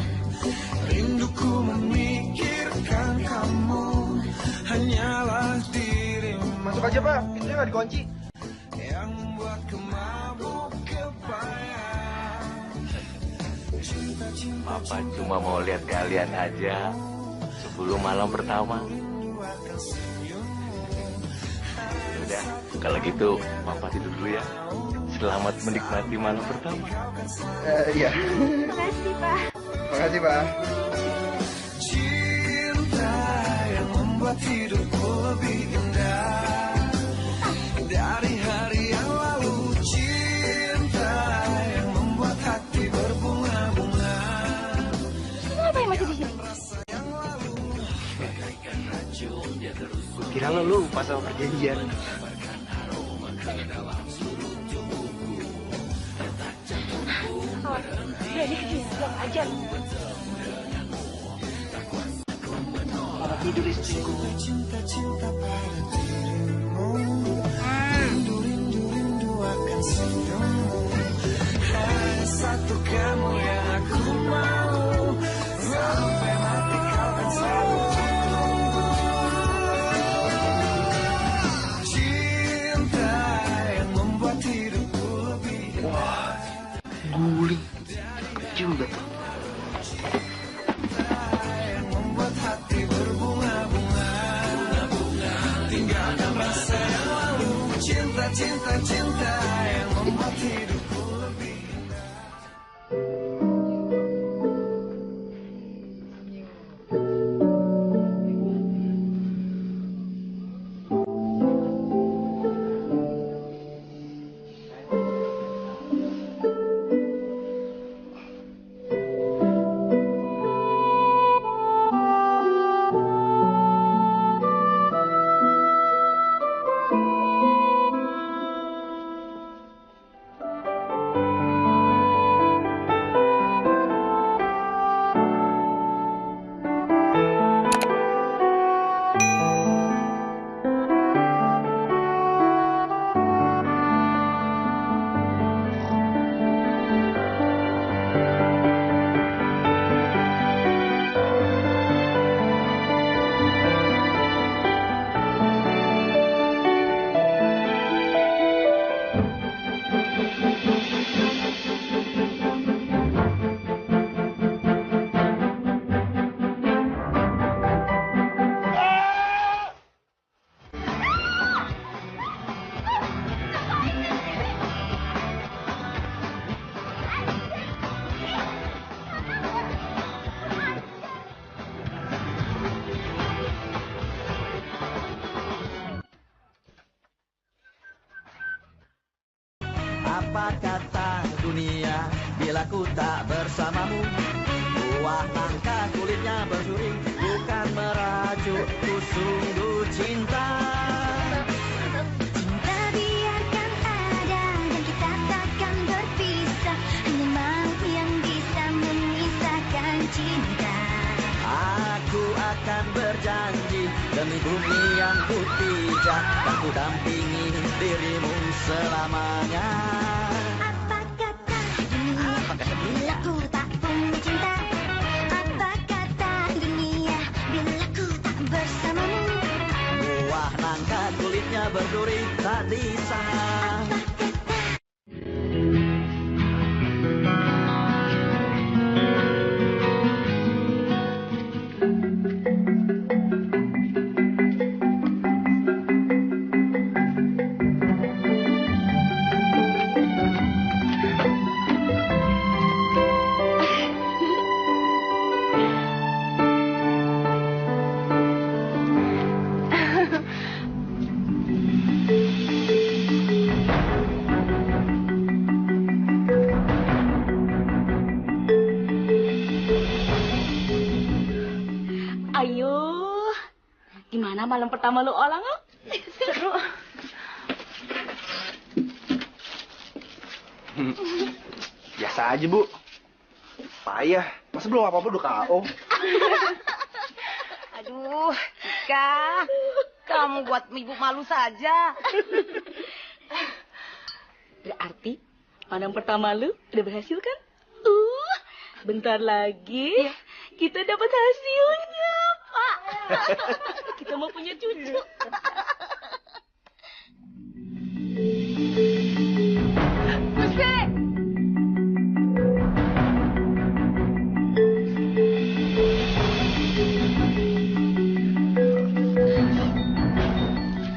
rinduku memikirkan kamu, hanyalah dirimu. Masuk aja Pak, pintunya nggak dikunci. Yang membuatku mabuk kepayang. Papa cuma mau lihat kalian aja sebelum malam pertama. Udah, kalau gitu Papa tidur dulu ya. Selamat menikmati malam pertama. Iya. Makasih, Pak. Makasih Pak. Cinta yang membuat hidupku lebih indah dari hari yang lalu. Cinta yang membuat hati berbunga-bunga. Kenapa yang masih di sini? Kira lo lupa sama perjanjian. Berani bilang aja. Para tidur istriku. Cinta-cinta pada dirimu, rindu-rindu akan senyummu. Hanya satu kamu yang aku mau, sampai mati kau kan selalu tunggu. Cinta yang membuat hidupku lebih indah. Guling. Juga tuh. Yang membuat hati berbunga-bunga, tinggalkan masa yang lalu. Cinta, cinta, cinta yang membuat hidupku lebih indah. Apa kata dunia bila ku tak bersamamu? Buah nangka kulitnya bersuri, bukan merajuk, ku sungguh cinta. Cinta biarkan ada dan kita takkan berpisah. Hanya maut yang bisa memisahkan cinta. Aku akan berjanji demi bumi yang ku pijak, dan ku dampingi dirimu selamanya. Apa kata dunia bila ku tak punya cinta? Apa kata dunia bila ku tak bersamamu? Buah nangka kulitnya berduri tak disangka. Gimana malam pertama lu olah nggak? Seru. Biasa aja, Bu. Payah. Masa belum apa-apa udah KO? Aduh, Tika, kamu buat ibu malu saja. Berarti malam pertama lu udah berhasil kan? Bentar lagi kita dapat hasilnya, Pak. Kita mau punya cucu. Gusti!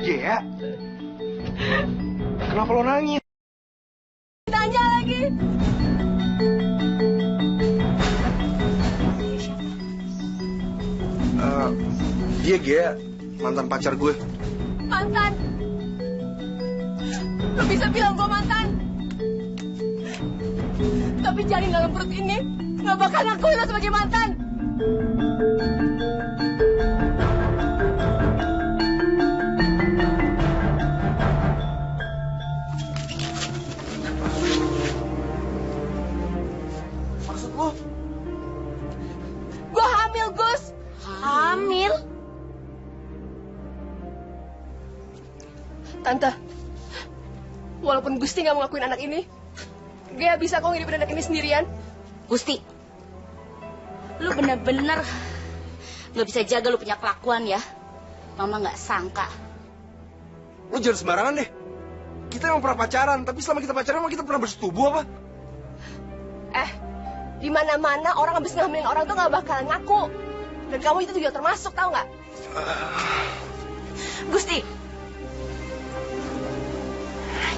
Iya. Kenapa lo nangis? Tanya lagi. Dia Gea, mantan pacar gue. Mantan? Lo bisa bilang gue mantan? Tapi janin dalam perut ini gak bakal ngakuin lo sebagai mantan. Maksud lo? Gue hamil, Gus. Hamil? Tante, walaupun Gusti nggak mau ngakuin anak ini, Gea bisa kok ngidupin anak ini sendirian. Gusti, lu bener-bener nggak bisa jaga lu punya kelakuan ya. Mama nggak sangka. Lo jangan sembarangan deh. Kita emang pernah pacaran, tapi selama kita pacaran emang kita pernah bersetubuh apa? Di mana-mana orang habis ngehamilin orang tuh nggak bakalan ngaku. Dan kamu itu juga termasuk, tahu nggak? Gusti,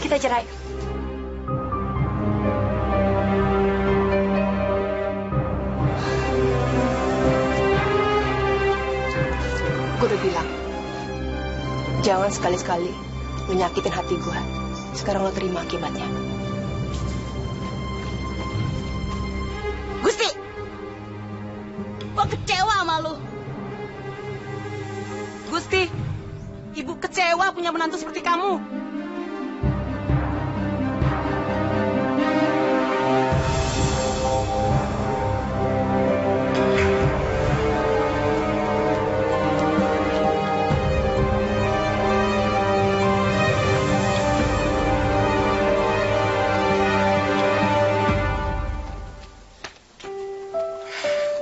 kita cerai. Gue udah bilang, jangan sekali-sekali lu nyakitin hati gue. Sekarang lo terima akibatnya. Gusti, gua kecewa sama lu. Gusti, ibu kecewa punya menantu seperti kamu.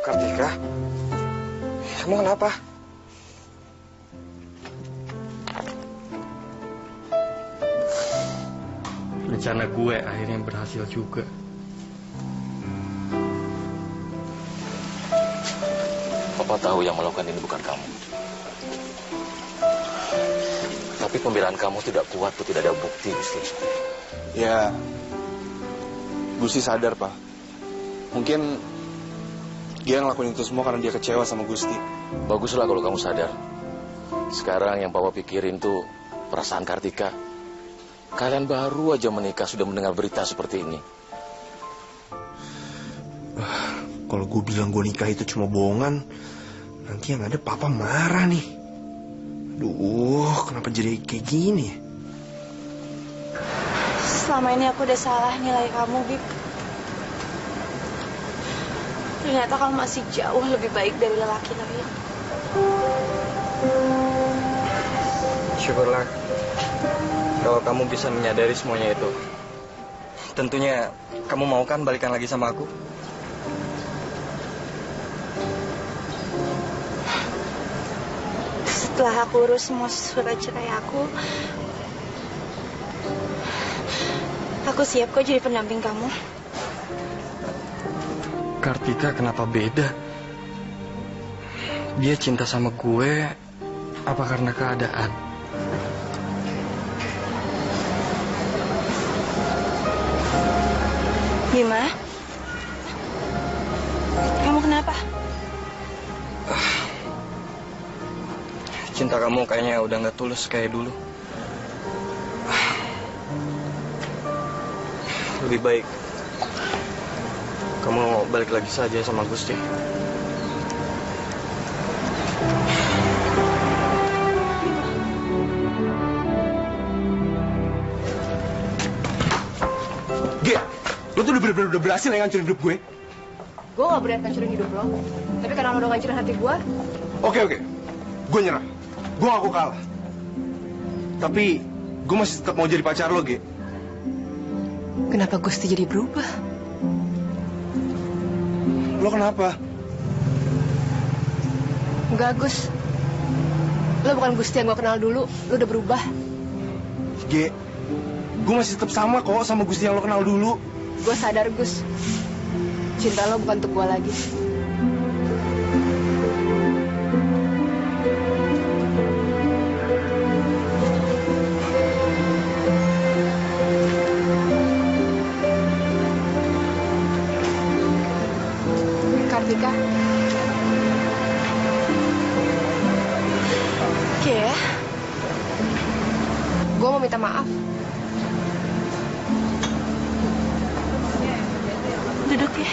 Kartika, emang kenapa? Rencana gue akhirnya berhasil juga. Papa tahu yang melakukan ini bukan kamu. Tapi pembelaan kamu tidak kuat, tuh tidak ada bukti, Gusti. Ya, Gusti sadar, Pak. Mungkin dia ngelakuin itu semua karena dia kecewa sama Gusti. Baguslah kalau kamu sadar. Sekarang yang Papa pikirin tuh perasaan Kartika. Kalian baru aja menikah sudah mendengar berita seperti ini. Kalau gue bilang gue nikah itu cuma bohongan, nanti yang ada papa marah nih. Duh, kenapa jadi kayak gini? Selama ini aku udah salah nilai kamu, Bib. Ternyata kamu masih jauh lebih baik dari lelaki lain. Syukurlah kalau kamu bisa menyadari semuanya itu. Tentunya kamu mau kan balikan lagi sama aku? Setelah aku urus semua surat cerai aku siap kok jadi pendamping kamu. Kartika kenapa beda? Dia cinta sama gue apa karena keadaan? Bima, kamu kenapa? Cinta kamu kayaknya udah gak tulus kayak dulu. Lebih baik kamu balik lagi saja sama Gusti. Ge, lo tuh udah berhasil ya ngancurin hidup gue. Gue gak berani ngancurin hidup lo. Tapi karena lo udah ngancurin hati gue. Oke. Gue nyerah. Gue ngaku kalah. Tapi gue masih tetap mau jadi pacar lo, Ge. Kenapa Gusti jadi berubah? Lo kenapa? Enggak, Gus. Lo bukan Gusti yang gue kenal dulu. Lo udah berubah. Ge, gue masih tetap sama kok sama Gusti yang lo kenal dulu. Gue sadar, Gus. Cinta lo bukan untuk gue lagi. Kartika. Oke. Gue mau minta maaf. Duduk ya.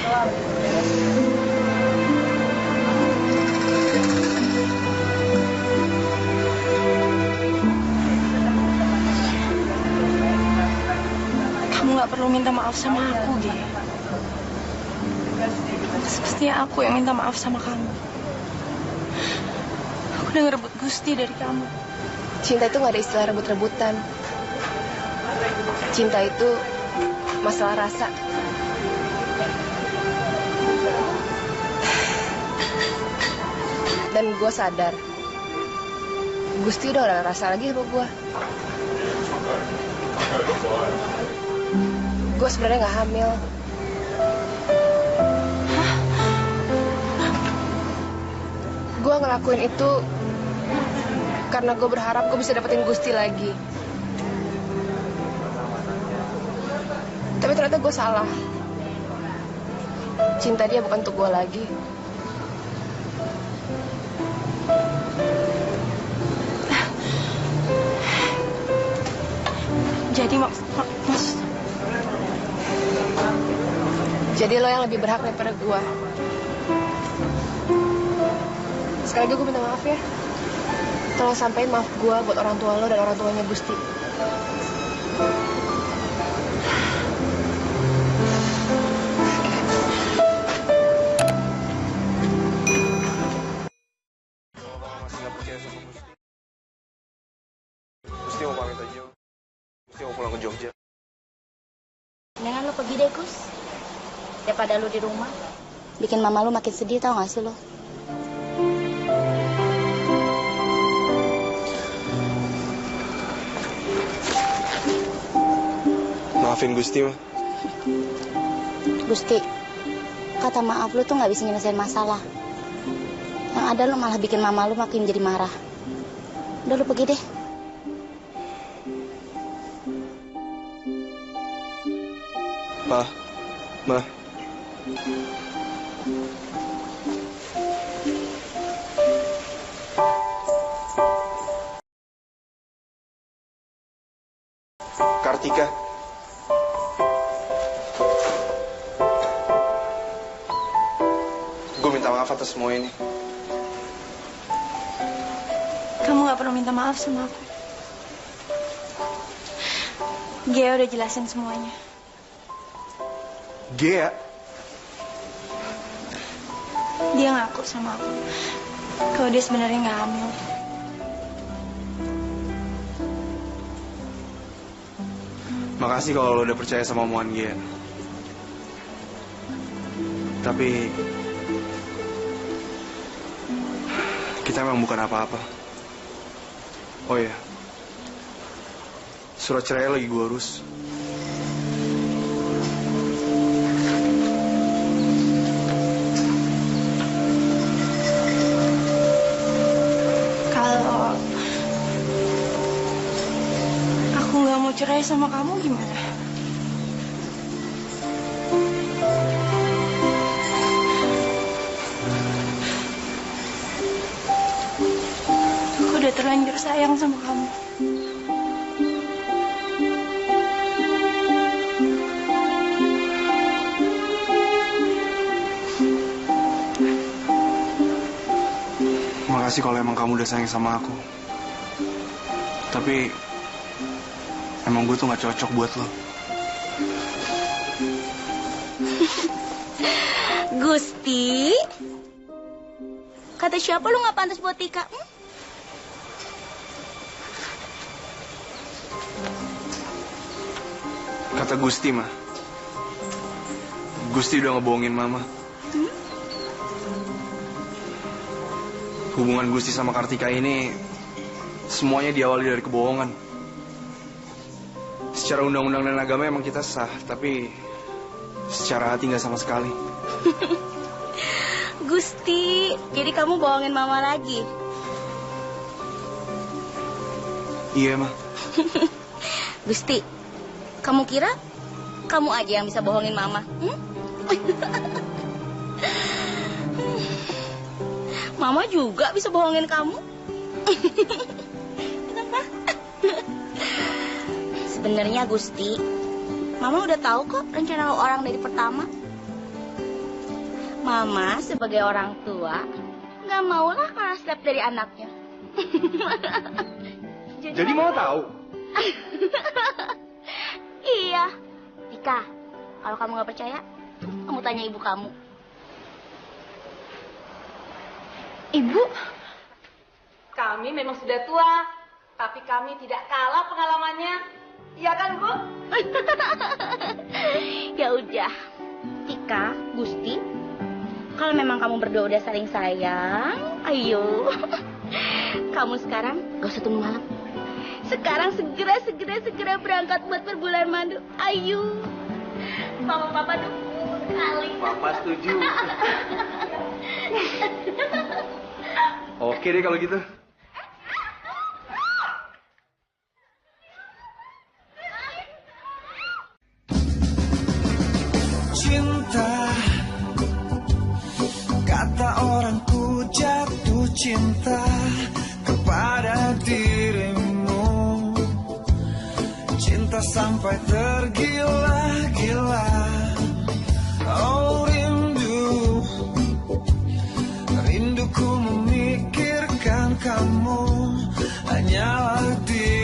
Kamu gak perlu minta maaf sama aku, Ge. Semestinya aku yang minta maaf sama kamu. Aku udah ngerebut Gusti dari kamu. Cinta itu gak ada istilah rebut-rebutan. Cinta itu masalah rasa. Dan gue sadar Gusti udah gak ada rasa lagi sama gue. Gue sebenarnya gak hamil. Gue ngelakuin itu karena gue berharap gue bisa dapetin Gusti lagi. Tapi ternyata gue salah. Cinta dia bukan untuk gue lagi. Jadi lo yang lebih berhak daripada gue. Sekali lagi gue minta maaf ya. Tolong sampein maaf gue buat orang tua lo dan orang tuanya Gusti. Gusti mau pamit aja. Gusti mau pulang ke Jogja. Mendingan lo pergi deh, Gus. Daripada lo di rumah. Bikin mama lo makin sedih, tau gak sih lo? Maafin Gusti, mah. Gusti, kata maaf lo tuh gak bisa nyelesain masalah. Yang ada lo malah bikin mama lo makin jadi marah. Udah lo pergi deh. Ma. Kartika. Gue minta maaf atas semua ini. Kamu gak perlu minta maaf sama aku. Gea udah jelasin semuanya. Gea? Dia ngaku sama aku kalau dia sebenarnya nggak hamil. Makasih kalau lo udah percaya sama omongan Gea. Tapi kita memang bukan apa-apa. Oh iya, surat cerai lagi gue urus. Kalau aku nggak mau cerai sama kamu gimana? Aku udah terlanjur sayang sama kamu. Makasih kalau emang kamu udah sayang sama aku. Tapi emang gue tuh gak cocok buat lo. Gusti, kata siapa lu gak pantas buat Tika? Kata Gusti mah. Gusti udah ngebohongin Mama. Hubungan Gusti sama Kartika ini semuanya diawali dari kebohongan. Secara undang-undang dan agama emang kita sah, tapi secara hati nggak sama sekali. Gusti, jadi kamu bohongin Mama lagi? Iya, Mah. Gusti, kamu kira kamu aja yang bisa bohongin Mama? Mama juga bisa bohongin kamu. Kenapa? Sebenarnya Gusti, Mama udah tahu kok rencana orang dari pertama. Mama sebagai orang tua nggak maulah kalah step dari anaknya. Jadi mau tahu? Iya. Tika, kalau kamu nggak percaya, kamu tanya ibu kamu. Ibu, kami memang sudah tua, tapi kami tidak kalah pengalamannya. Iya kan, Bu? Ya udah, Tika, Gusti, kalau memang kamu berdua udah saling sayang, ayo. Kamu sekarang gak usah tunggu malam. Sekarang segera berangkat buat perbulan madu. Ayo. Mama Papa dukung sekali. Papa setuju. Oke deh kalau gitu. Cinta, kata orang ku jatuh cinta kepada dirimu. Cinta sampai tergila-gila. Oh rindu, rinduku memikirkan kamu hanyalah dirimu.